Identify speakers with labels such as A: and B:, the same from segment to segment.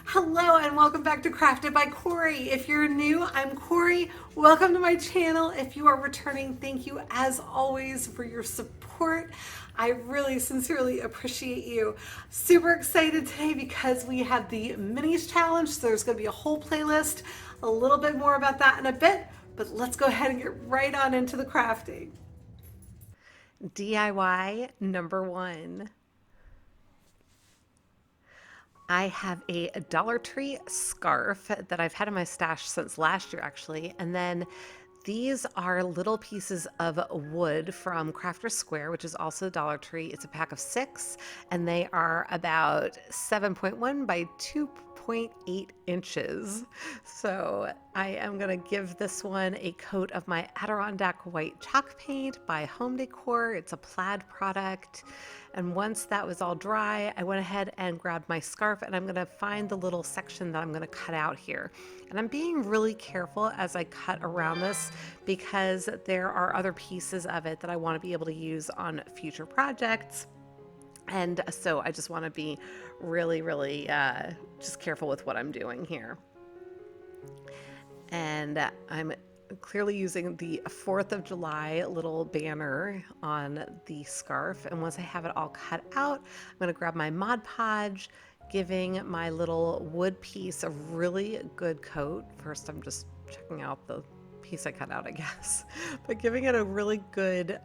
A: Hello and welcome back to Crafted by Corie. If you're new, I'm Corie. Welcome to my channel. If you are returning, thank you as always for your support. I really sincerely appreciate you. Super excited today because we have the minis challenge. So there's going to be a whole playlist, a little bit more about that in a bit, but let's go ahead and get right on into the crafting. DIY number one. I have a Dollar Tree scarf that I've had in my stash since last year, actually. And then these are little pieces of wood from Crafter Square, which is also Dollar Tree. It's a pack of 6, and they are about 7.1 by 2.8 inches. So I am going to give this one a coat of my Adirondack white chalk paint by Home Decor. It's a plaid product. And once that was all dry, I went ahead and grabbed my scarf, and I'm going to find the little section that I'm going to cut out here. And I'm being really careful as I cut around this because there are other pieces of it that I want to be able to use on future projects. And so I just want to be really just careful with what I'm doing here. And I'm clearly using the 4th of July little banner on the scarf. And once I have it all cut out, I'm going to grab my Mod Podge, giving my little wood piece a really good coat. First, I'm just checking out the piece I cut out, I guess, but giving it a really good,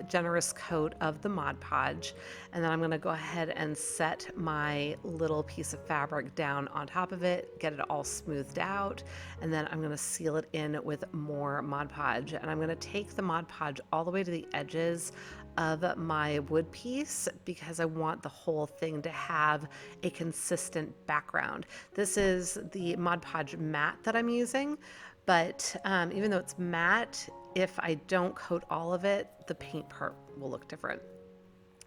A: generous coat of the Mod Podge. And then I'm going to go ahead and set my little piece of fabric down on top of it, get it all smoothed out, and then I'm going to seal it in with more Mod Podge. And I'm going to take the Mod Podge all the way to the edges of my wood piece because I want the whole thing to have a consistent background. This is the Mod Podge matte that I'm using. But even though it's matte, if I don't coat all of it, the paint part will look different.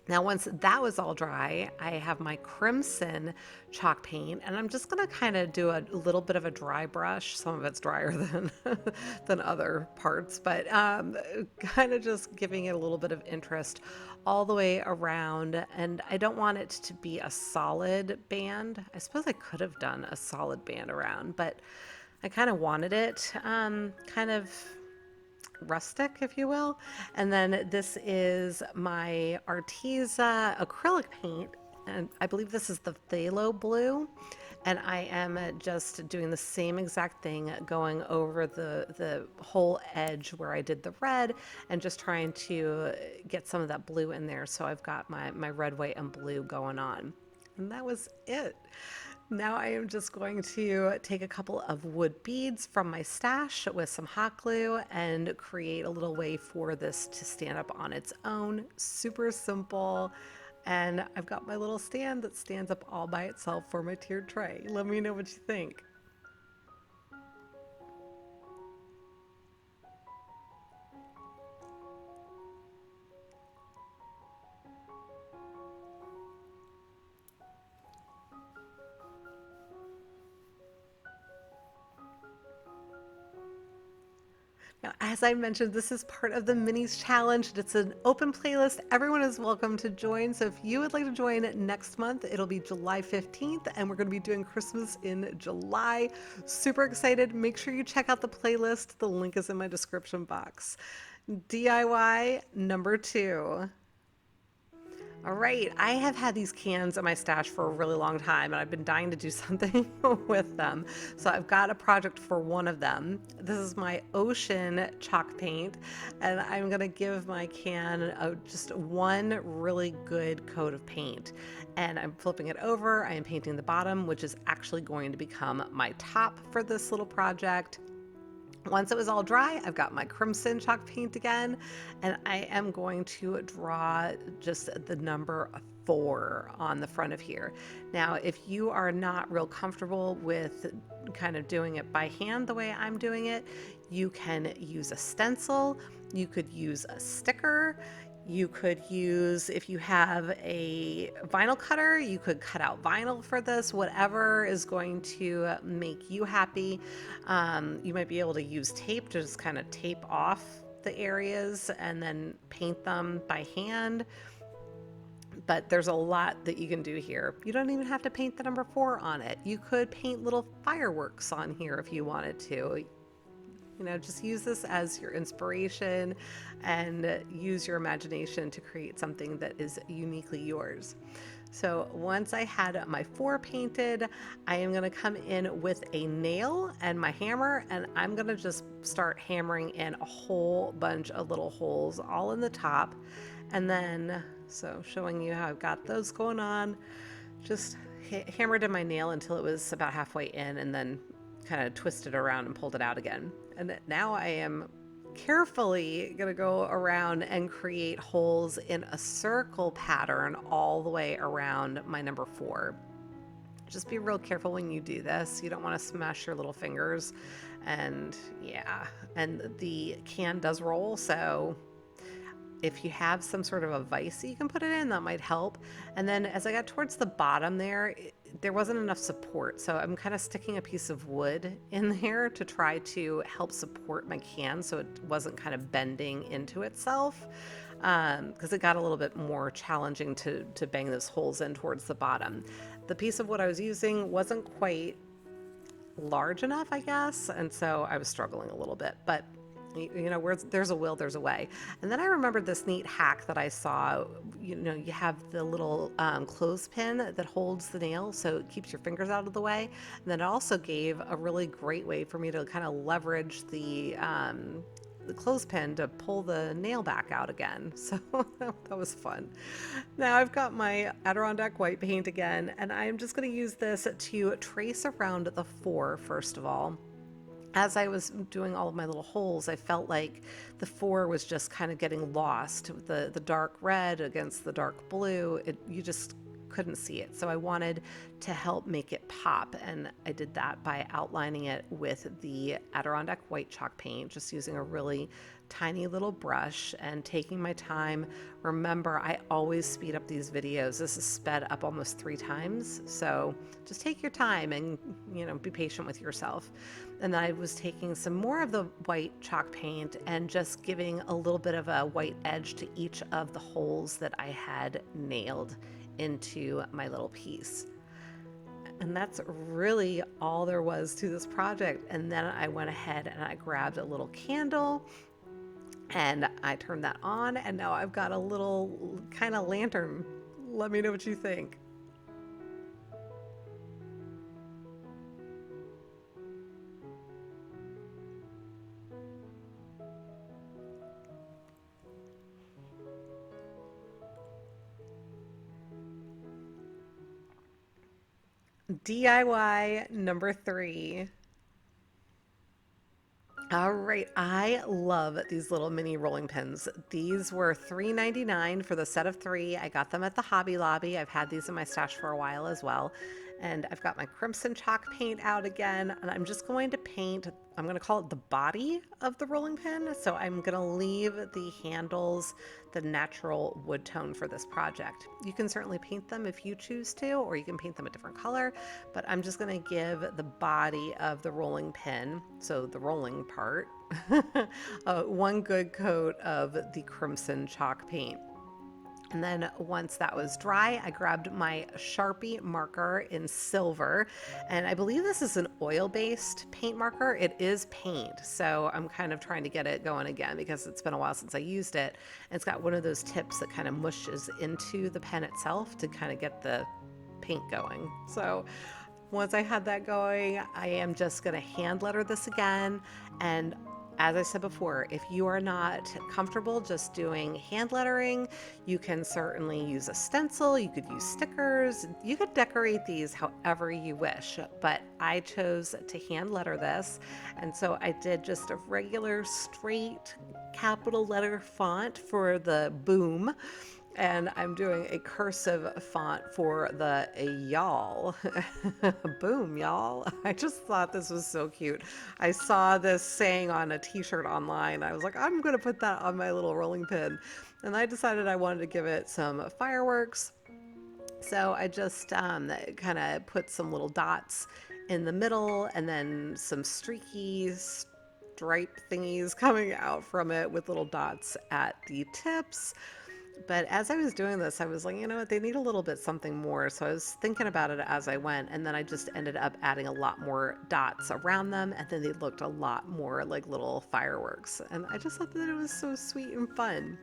A: Now, once that was all dry, I have my crimson chalk paint, and I'm just going to kind of do a little bit of a dry brush. Some of it's drier than other parts, but kind of just giving it a little bit of interest all the way around. And I don't want it to be a solid band. I suppose I could have done a solid band around, but I kind of wanted it kind of rustic, if you will. And then this is my Arteza acrylic paint, and I believe this is the phthalo blue. And I am just doing the same exact thing, going over the whole edge where I did the red and just trying to get some of that blue in there. So I've got my red, white, and blue going on. And that was it. Now I am just going to take a couple of wood beads from my stash with some hot glue and create a little way for this to stand up on its own. Super simple. And I've got my little stand that stands up all by itself for my tiered tray. Let me know what you think. Now, as I mentioned, this is part of the minis challenge. It's an open playlist. Everyone is welcome to join. So if you would like to join next month, it'll be July 15th, and we're going to be doing Christmas in July. Super excited. Make sure you check out the playlist. The link is in my description box. DIY number 2. All right, I have had these cans in my stash for a really long time, and I've been dying to do something with them. So I've got a project for one of them. This is my ocean chalk paint, and I'm gonna give my can just one really good coat of paint. And I'm flipping it over, I am painting the bottom, which is actually going to become my top for this little project. Once it was all dry, I've got my crimson chalk paint again, and I am going to draw just the number 4 on the front of here. Now, if you are not real comfortable with kind of doing it by hand the way I'm doing it, you can use a stencil, you could use a sticker, you could use, if you have a vinyl cutter, you could cut out vinyl for this, whatever is going to make you happy. You might be able to use tape to just kind of tape off the areas and then paint them by hand. But there's a lot that you can do here. You don't even have to paint the number 4 on it. You could paint little fireworks on here if you wanted to. You know, just use this as your inspiration and use your imagination to create something that is uniquely yours. So once I had my 4 painted, I am going to come in with a nail and my hammer, and I'm going to just start hammering in a whole bunch of little holes all in the top. And then, so showing you how I've got those going on, just hammered in my nail until it was about halfway in, and then kind of twisted around and pulled it out again. And now I am carefully going to go around and create holes in a circle pattern all the way around my number 4. Just be real careful when you do this. You don't want to smash your little fingers. And yeah, and the can does roll, so if you have some sort of a vise that you can put it in, that might help. And then as I got towards the bottom there, there wasn't enough support. So I'm kind of sticking a piece of wood in there to try to help support my can so it wasn't kind of bending into itself. Because it got a little bit more challenging to bang those holes in towards the bottom. The piece of wood I was using wasn't quite large enough, I guess. And so I was struggling a little bit, but you know, where there's a will, there's a way. And then I remembered this neat hack that I saw. You know, you have the little clothespin that holds the nail, so it keeps your fingers out of the way. And then it also gave a really great way for me to kind of leverage the clothespin to pull the nail back out again. So that was fun. Now I've got my Adirondack white paint again, and I'm just going to use this to trace around the 4 first of all. As I was doing all of my little holes, I felt like the 4 was just kind of getting lost. The dark red against the dark blue, you just couldn't see it. So I wanted to help make it pop, and I did that by outlining it with the Adirondack white chalk paint, just using a really tiny little brush and taking my time. Remember, I always speed up these videos. This is sped up almost 3 times, so just take your time and, you know, be patient with yourself. And then I was taking some more of the white chalk paint and just giving a little bit of a white edge to each of the holes that I had nailed into my little piece. And that's really all there was to this project. And then I went ahead and I grabbed a little candle and I turned that on, and now I've got a little kind of lantern. Let me know what you think. DIY number 3. All right, I love these little mini rolling pins. These were $3.99 for the set of 3. I got them at the Hobby Lobby. I've had these in my stash for a while as well. And I've got my crimson chalk paint out again, and I'm just going to paint, I'm going to call it the body of the rolling pin. So I'm going to leave the handles the natural wood tone for this project. You can certainly paint them if you choose to, or you can paint them a different color, but I'm just going to give the body of the rolling pin, so the rolling part, one good coat of the crimson chalk paint. And then once that was dry, I grabbed my Sharpie marker in silver. And I believe this is an oil-based paint marker. It is paint, so I'm kind of trying to get it going again because it's been a while since I used it. And it's got one of those tips that kind of mushes into the pen itself to kind of get the paint going. So once I had that going, I am just going to hand letter this again. And as I said before, if you are not comfortable just doing hand lettering, you can certainly use a stencil, you could use stickers, you could decorate these however you wish, but I chose to hand letter this, and so I did just a regular straight capital letter font for the boom, and I'm doing a cursive font for the y'all. Boom, y'all. I just thought this was so cute. I saw this saying on a t-shirt online. I was like, I'm going to put that on my little rolling pin. And I decided I wanted to give it some fireworks. So I just kind of put some little dots in the middle and then some streaky stripe thingies coming out from it with little dots at the tips. But as I was doing this, I was like, you know what, they need a little bit something more. So I was thinking about it as I went, and then I just ended up adding a lot more dots around them, and then they looked a lot more like little fireworks. And I just thought that it was so sweet and fun.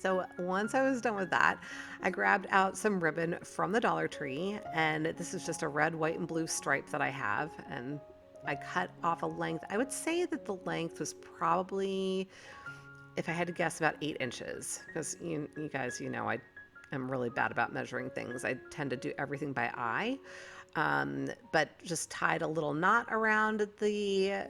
A: So once I was done with that, I grabbed out some ribbon from the Dollar Tree, and this is just a red, white, and blue stripe that I have, and I cut off a length. I would say that the length was probably, if I had to guess, about 8 inches, because you guys, I am really bad about measuring things. I tend to do everything by eye, but just tied a little knot around the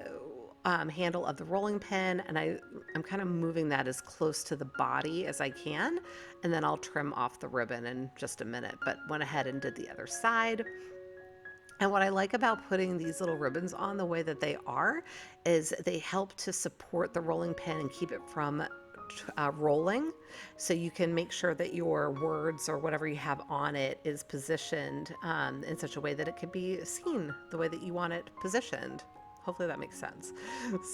A: handle of the rolling pin, and I'm kind of moving that as close to the body as I can, and then I'll trim off the ribbon in just a minute. But went ahead and did the other side. And what I like about putting these little ribbons on the way that they are is they help to support the rolling pin and keep it from rolling. So you can make sure that your words or whatever you have on it is positioned in such a way that it can be seen the way that you want it positioned. Hopefully that makes sense.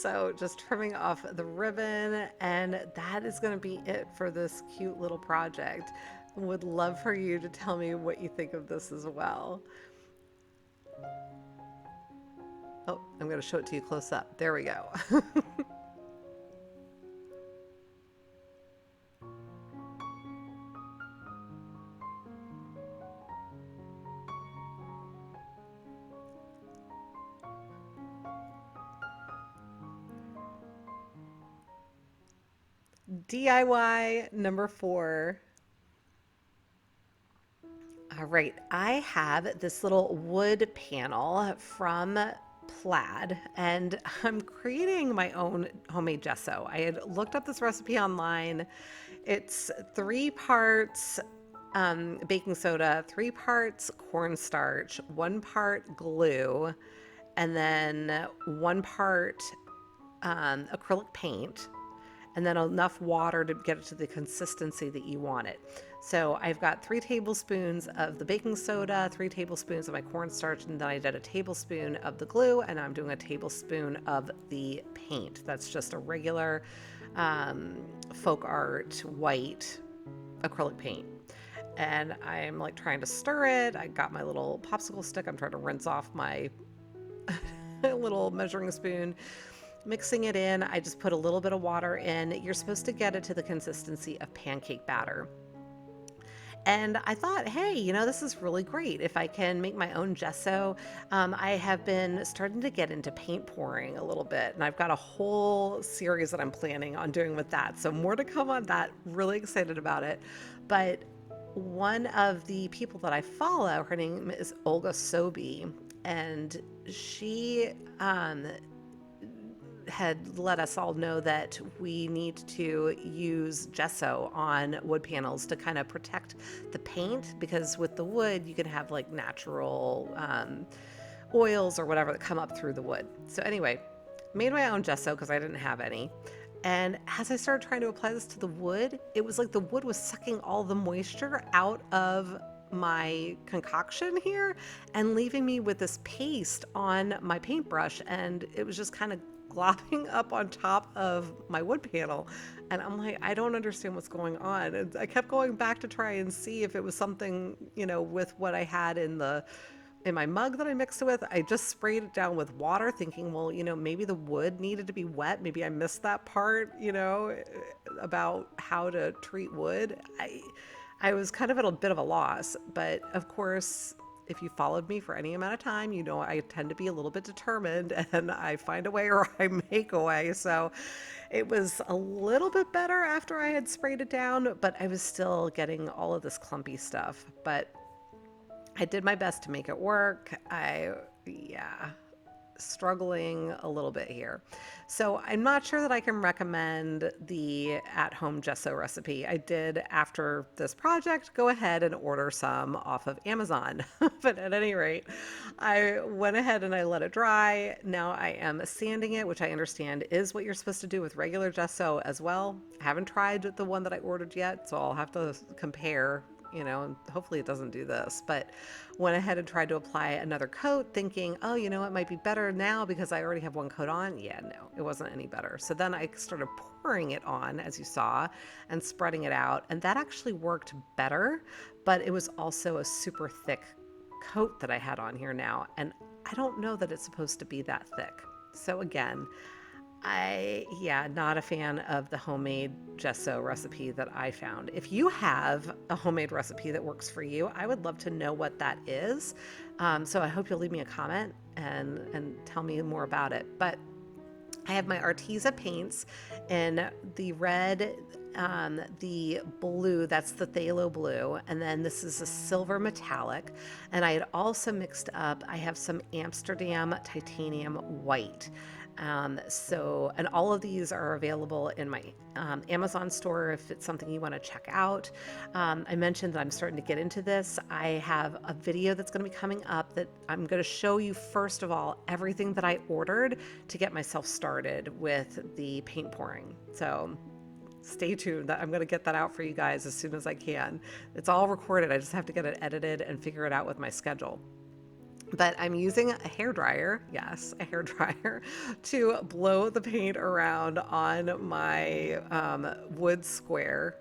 A: So just trimming off the ribbon, and that is going to be it for this cute little project. Would love for you to tell me what you think of this as well. Oh, I'm going to show it to you close up. There we go. DIY number 4. All right, I have this little wood panel from Plaid, and I'm creating my own homemade gesso. I had looked up this recipe online. It's 3 parts baking soda, 3 parts cornstarch, 1 part glue, and then 1 part acrylic paint, and then enough water to get it to the consistency that you want it. So I've got 3 tablespoons of the baking soda, 3 tablespoons of my cornstarch, and then I did a tablespoon of the glue, and I'm doing a tablespoon of the paint. That's just a regular folk art white acrylic paint. And I'm like trying to stir it. I got my little popsicle stick. I'm trying to rinse off my little measuring spoon, mixing it in. I just put a little bit of water in. You're supposed to get it to the consistency of pancake batter. And I thought, hey, this is really great. If I can make my own gesso, I have been starting to get into paint pouring a little bit. And I've got a whole series that I'm planning on doing with that. So more to come on that. Really excited about it. But one of the people that I follow, her name is Olga Sobi, and she had let us all know that we need to use gesso on wood panels to kind of protect the paint, because with the wood you can have like natural oils or whatever that come up through the wood. So anyway, made my own gesso because I didn't have any. And as I started trying to apply this to the wood, it was like the wood was sucking all the moisture out of my concoction here and leaving me with this paste on my paintbrush, and it was just kind of glopping up on top of my wood panel. And I'm like, I don't understand what's going on. And I kept going back to try and see if it was something, with what I had in my mug that I mixed it with. I just sprayed it down with water thinking, well, maybe the wood needed to be wet. Maybe I missed that part, about how to treat wood. I was kind of at a bit of a loss, but of course, if you followed me for any amount of time, I tend to be a little bit determined, and I find a way or I make a way. So it was a little bit better after I had sprayed it down, but I was still getting all of this clumpy stuff. But I did my best to make it work. Struggling a little bit here. So I'm not sure that I can recommend the at-home gesso recipe. I did, after this project, go ahead and order some off of Amazon. But at any rate, I went ahead and I let it dry. Now I am sanding it, which I understand is what you're supposed to do with regular gesso as well. I haven't tried the one that I ordered yet, so I'll have to compare you know, and hopefully it doesn't do this. But went ahead and tried to apply another coat thinking, oh, you know, it might be better now because I already have one coat on. Yeah, no, it wasn't any better. So then I started pouring it on, as you saw, and spreading it out. And that actually worked better, but it was also a super thick coat that I had on here now. And I don't know that it's supposed to be that thick. So again, yeah, not a fan of the homemade gesso recipe that I found. If you have a homemade recipe that works for you, I would love to know what that is. So I hope you'll leave me a comment and tell me more about it. But I have my Arteza paints in the red, the blue, that's the phthalo blue, and then this is a silver metallic. And I had also mixed up, I have some Amsterdam titanium white. And all of these are available in my Amazon store if it's something you want to check out. I mentioned that I'm starting to get into this. I have a video that's going to be coming up that I'm going to show you, first of all, everything that I ordered to get myself started with the paint pouring. So stay tuned. I'm going to get that out for you guys as soon as I can. It's all recorded. I just have to get it edited and figure it out with my schedule. But I'm using a hairdryer, yes, a hairdryer, to blow the paint around on my wood square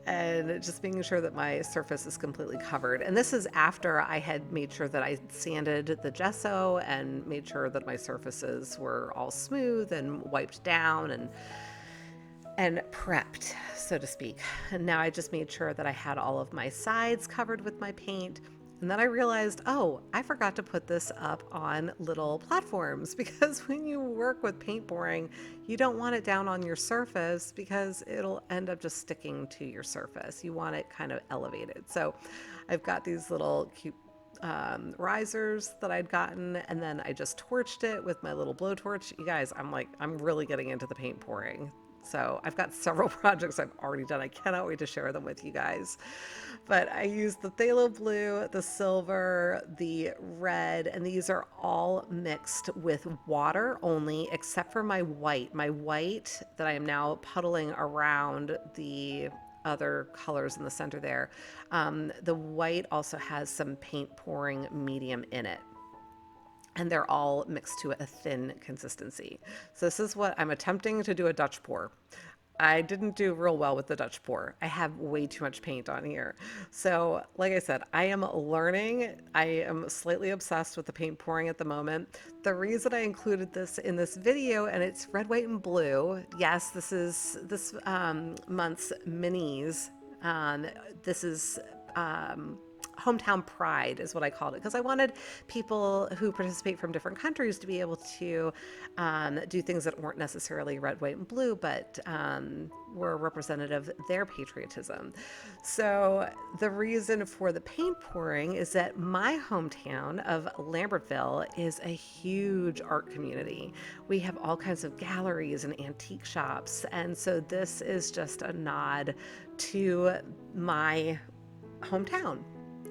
A: and just making sure that my surface is completely covered. And this is after I had made sure that I sanded the gesso and made sure that my surfaces were all smooth and wiped down and prepped, so to speak. And now I just made sure that I had all of my sides covered with my paint. And then I realized, oh, I forgot to put this up on little platforms because when you work with paint pouring, you don't want it down on your surface because it'll end up just sticking to your surface. You want it kind of elevated. So I've got these little cute risers that I'd gotten, and then I just torched it with my little blowtorch. You guys, I'm really getting into the paint pouring. So I've got several projects I've already done. I cannot wait to share them with you guys. But I used the phthalo blue, the silver, the red, and these are all mixed with water only, except for my white. My white that I am now puddling around the other colors in the center there. The white also has some paint pouring medium in it. And they're all mixed to a thin consistency. So this is what I'm attempting to do, a Dutch pour. I didn't do real well with the Dutch pour. I have way too much paint on here. So like I said, I am learning. I am slightly obsessed with the paint pouring at the moment. The reason I included this in this video, and it's red, white, and blue. Yes, this is this month's minis. This is hometown pride is what I called it, because I wanted people who participate from different countries to be able to do things that weren't necessarily red, white, and blue, but were representative of their patriotism. So the reason for the paint pouring is that my hometown of Lambertville is a huge art community. We have all kinds of galleries and antique shops, and so this is just a nod to my hometown.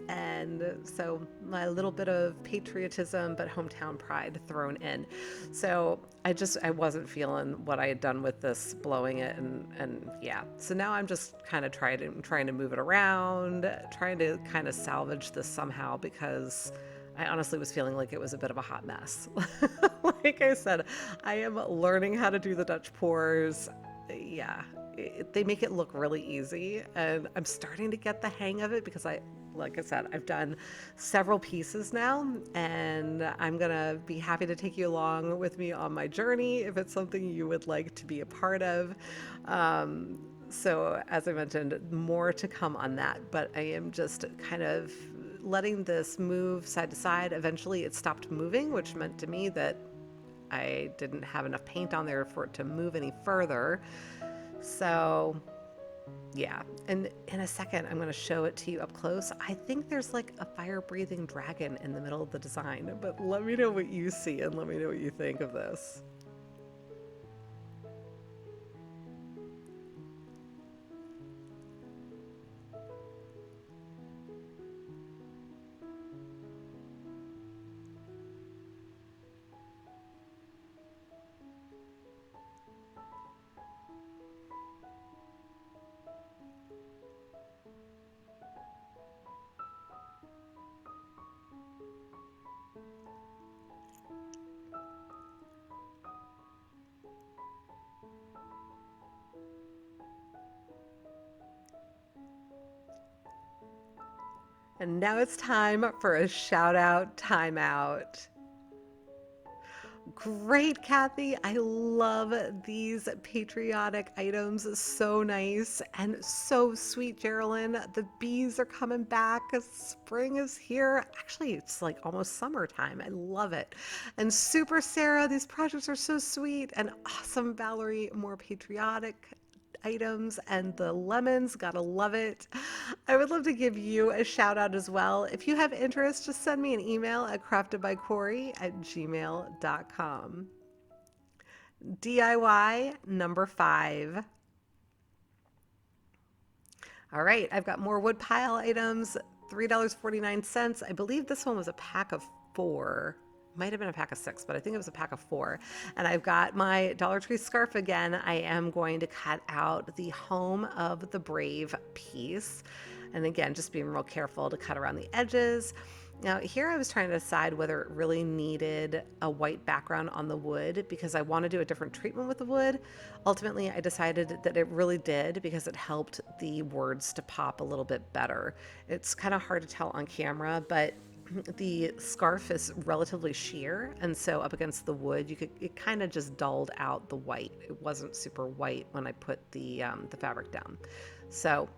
A: And so my little bit of patriotism but hometown pride thrown in. So I wasn't feeling what I had done with this, blowing it, and yeah. So now I'm just kind of trying to move it around, trying to kind of salvage this somehow, because I honestly was feeling like it was a bit of a hot mess. Like I said, I am learning how to do the Dutch pours. Yeah, they make it look really easy, and I'm starting to get the hang of it because like I said, I've done several pieces now, and I'm gonna be happy to take you along with me on my journey if it's something you would like to be a part of. So as I mentioned, more to come on that, but I am just kind of letting this move side to side. Eventually it stopped moving, which meant to me that I didn't have enough paint on there for it to move any further. So yeah, and in a second, I'm going to show it to you up close. I think there's like a fire-breathing dragon in the middle of the design, but let me know what you see and let me know what you think of this. And now it's time for a shout out timeout. Great, Kathy. I love these patriotic items. So nice and so sweet, Geraldine. The bees are coming back. Spring is here. Actually, it's like almost summertime. I love it. And Super Sarah, these projects are so sweet. And awesome, Valerie, more patriotic items and the lemons, gotta love it. I would love to give you a shout out as well. If you have interest, just send me an email at craftedbycorie@gmail.com. DIY number 5. All right, I've got more wood pile items, $3.49. I believe this one was a pack of 4. Might have been a pack of 6, but I think it was a pack of 4. And I've got my Dollar Tree scarf again. I am going to cut out the Home of the Brave piece. And again, just being real careful to cut around the edges. Now here I was trying to decide whether it really needed a white background on the wood because I want to do a different treatment with the wood. Ultimately, I decided that it really did because it helped the words to pop a little bit better. It's kind of hard to tell on camera, but the scarf is relatively sheer, and so up against the wood, it kind of just dulled out the white. It wasn't super white when I put the fabric down. So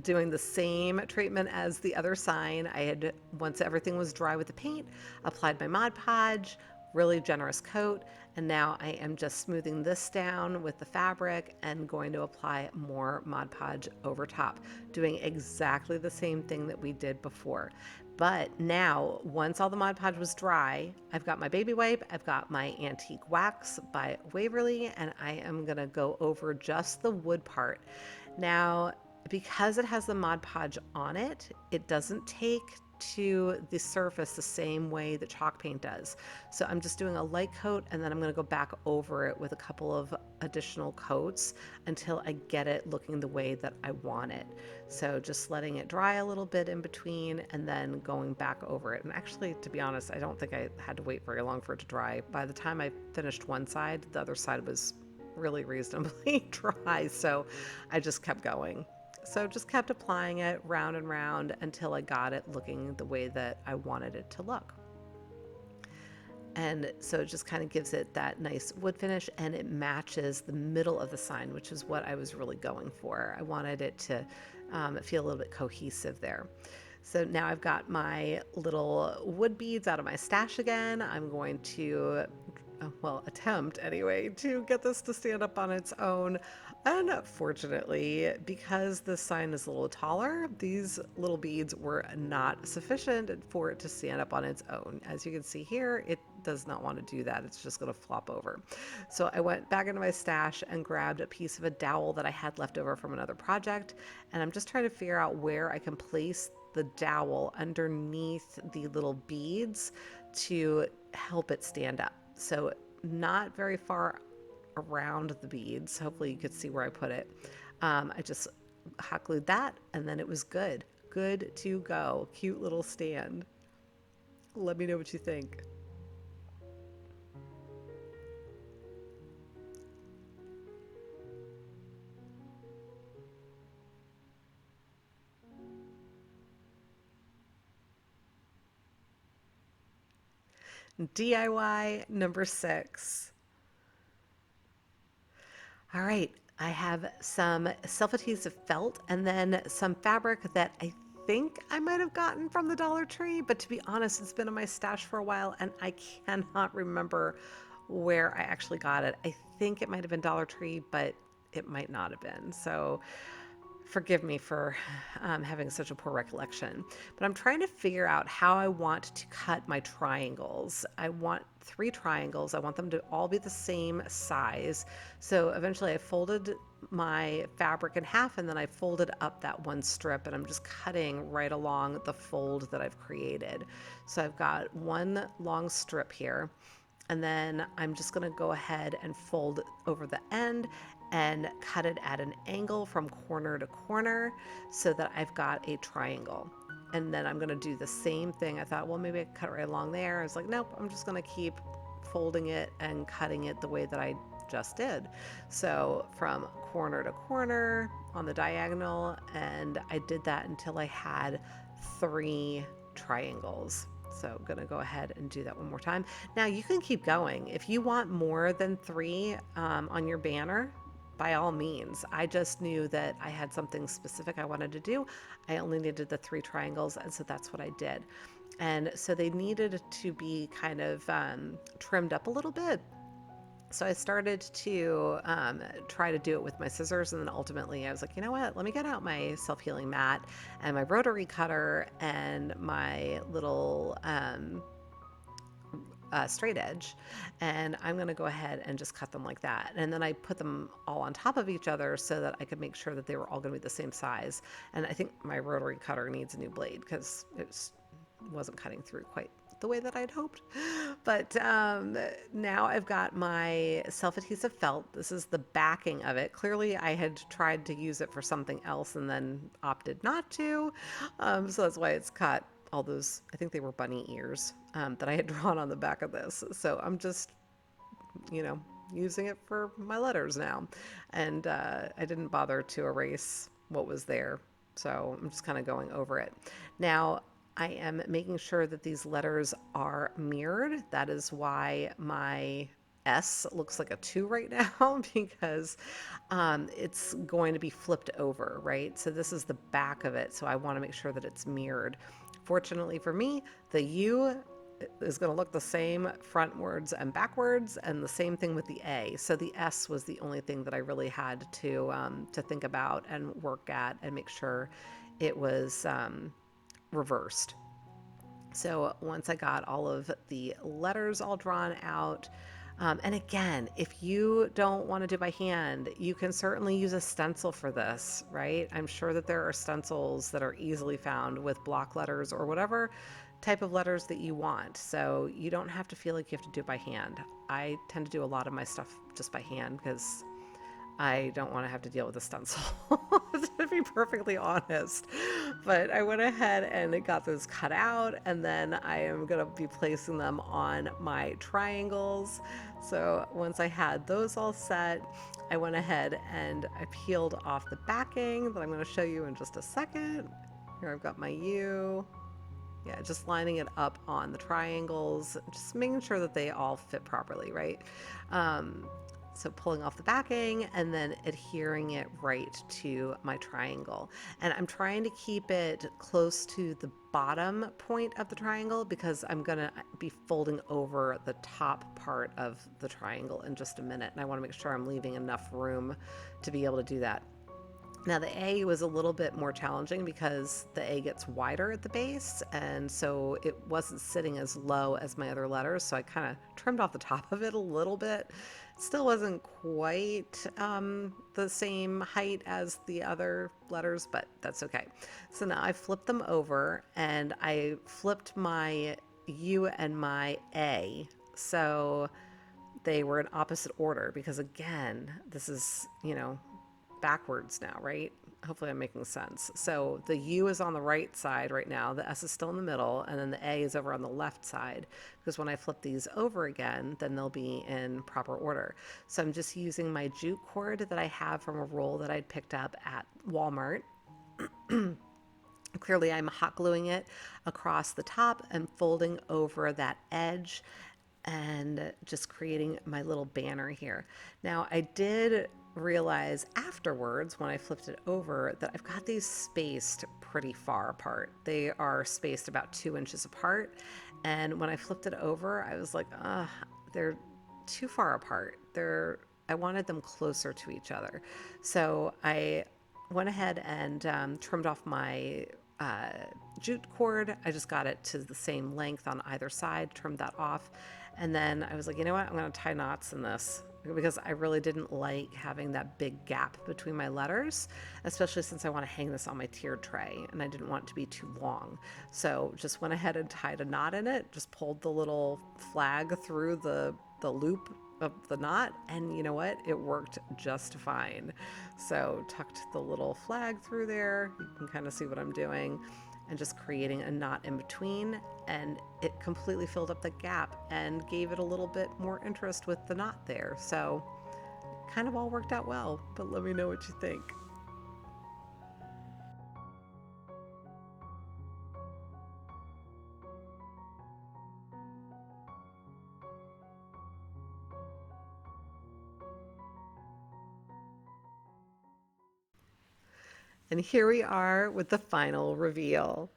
A: doing the same treatment as the other sign. I had, once everything was dry with the paint, applied my Mod Podge, really generous coat, and now I am just smoothing this down with the fabric and going to apply more Mod Podge over top, doing exactly the same thing that we did before. But now, once all the Mod Podge was dry, I've got my baby wipe, I've got my antique wax by Waverly, and I am gonna go over just the wood part. Now, because it has the Mod Podge on it, it doesn't take to the surface the same way that chalk paint does. So I'm just doing a light coat and then I'm going to go back over it with a couple of additional coats until I get it looking the way that I want it. So just letting it dry a little bit in between and then going back over it. And actually, to be honest, I don't think I had to wait very long for it to dry. By the time I finished one side, the other side was really reasonably dry. So I just kept going. So just kept applying it round and round until I got it looking the way that I wanted it to look. And so it just kind of gives it that nice wood finish and it matches the middle of the sign, which is what I was really going for. I wanted it to feel a little bit cohesive there. So now I've got my little wood beads out of my stash again. I'm going to, well, attempt anyway, to get this to stand up on its own. Unfortunately, because the sign is a little taller, these little beads were not sufficient for it to stand up on its own. As you can see here, it does not want to do that. It's just going to flop over. So I went back into my stash and grabbed a piece of a dowel that I had left over from another project. And I'm just trying to figure out where I can place the dowel underneath the little beads to help it stand up. So not very far around the beads. Hopefully you could see where I put it. I just hot glued that and then it was good. Good to go. Cute little stand. Let me know what you think. DIY number 6. All right, I have some self-adhesive felt and then some fabric that I think I might have gotten from the Dollar Tree, but to be honest, it's been in my stash for a while and I cannot remember where I actually got it. I think it might have been Dollar Tree, but it might not have been. So forgive me for having such a poor recollection, but I'm trying to figure out how I want to cut my triangles. I want 3 triangles. I want them to all be the same size. So eventually I folded my fabric in half and then I folded up that one strip and I'm just cutting right along the fold that I've created. So I've got one long strip here. And then I'm just going to go ahead and fold over the end and cut it at an angle from corner to corner so that I've got a triangle. And then I'm going to do the same thing. I thought, well, maybe I could cut it right along there. I was like, nope, I'm just going to keep folding it and cutting it the way that I just did. So from corner to corner on the diagonal, and I did that until I had 3 triangles. So I'm going to go ahead and do that one more time. Now you can keep going. If you want more than 3 on your banner, by all means. I just knew that I had something specific I wanted to do. I only needed the 3 triangles, and so that's what I did. And so they needed to be kind of trimmed up a little bit. So I started to try to do it with my scissors, and then ultimately I was like, you know what, let me get out my self-healing mat and my rotary cutter and my little straight edge, and I'm going to go ahead and just cut them like that. And then I put them all on top of each other so that I could make sure that they were all going to be the same size. And I think my rotary cutter needs a new blade because wasn't cutting through quite the way that I'd hoped. But now I've got my self-adhesive felt. This is the backing of it. Clearly I had tried to use it for something else and then opted not to. So that's why it's got all those, I think they were bunny ears that I had drawn on the back of this. So I'm just, using it for my letters now. And I didn't bother to erase what was there. So I'm just kind of going over it. Now, I am making sure that these letters are mirrored. That is why my S looks like a 2 right now because it's going to be flipped over, right? So this is the back of it. So I want to make sure that it's mirrored. Fortunately for me, the U is going to look the same frontwards and backwards, and the same thing with the A. So the S was the only thing that I really had to think about and work at and make sure it was reversed. So once I got all of the letters all drawn out, and again, if you don't want to do by hand, you can certainly use a stencil for this, right? I'm sure that there are stencils that are easily found with block letters or whatever type of letters that you want. So you don't have to feel like you have to do it by hand. I tend to do a lot of my stuff just by hand because I don't want to have to deal with a stencil, to be perfectly honest. But I went ahead and got those cut out, and then I am going to be placing them on my triangles. So once I had those all set, I went ahead and I peeled off the backing that I'm going to show you in just a second. Here I've got my U. Yeah, just lining it up on the triangles, just making sure that they all fit properly, right? So pulling off the backing and then adhering it right to my triangle. And I'm trying to keep it close to the bottom point of the triangle because I'm going to be folding over the top part of the triangle in just a minute. And I want to make sure I'm leaving enough room to be able to do that. Now the A was a little bit more challenging because the A gets wider at the base, and so it wasn't sitting as low as my other letters, so I kind of trimmed off the top of it a little bit. Still wasn't quite the same height as the other letters, but that's okay. So now I flipped them over, and I flipped my U and my A, so they were in opposite order because again, this is, backwards now, right? Hopefully I'm making sense. So the U is on the right side right now, the S is still in the middle, and then the A is over on the left side, because when I flip these over again, then they'll be in proper order. So I'm just using my jute cord that I have from a roll that I'd picked up at Walmart. Clearly I'm hot gluing it across the top and folding over that edge and just creating my little banner here. Now I did realize afterwards when I flipped it over that I've got these spaced pretty far apart. They are spaced about 2 inches apart. And when I flipped it over, I was like, they're too far apart. I wanted them closer to each other. So I went ahead and trimmed off my jute cord. I just got it to the same length on either side, trimmed that off. And then I was like, you know what? I'm going to tie knots in this because I really didn't like having that big gap between my letters, especially since I want to hang this on my tiered tray and I didn't want it to be too long. So just went ahead and tied a knot in it, just pulled the little flag through the loop of the knot, and you know what? It worked just fine. So tucked the little flag through there. You can kind of see what I'm doing, and just creating a knot in between, and it completely filled up the gap and gave it a little bit more interest with the knot there. So kind of all worked out well, but let me know what you think. And here we are with the final reveal.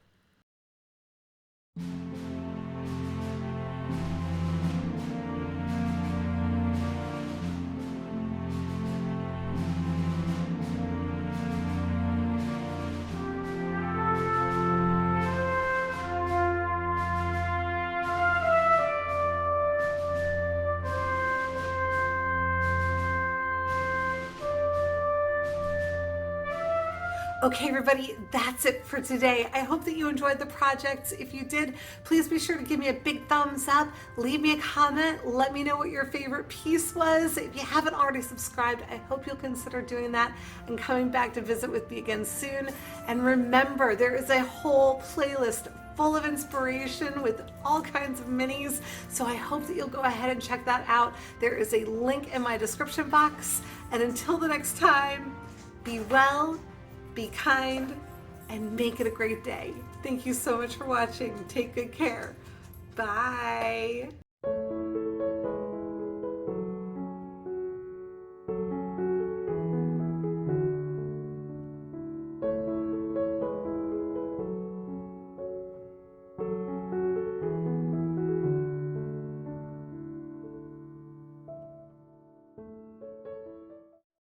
A: Okay, everybody, that's it for today. I hope that you enjoyed the project. If you did, please be sure to give me a big thumbs up, leave me a comment, let me know what your favorite piece was. If you haven't already subscribed, I hope you'll consider doing that and coming back to visit with me again soon. And remember, there is a whole playlist full of inspiration with all kinds of minis. So I hope that you'll go ahead and check that out. There is a link in my description box. And until the next time, be well, be kind, and make it a great day. Thank you so much for watching. Take good care. Bye.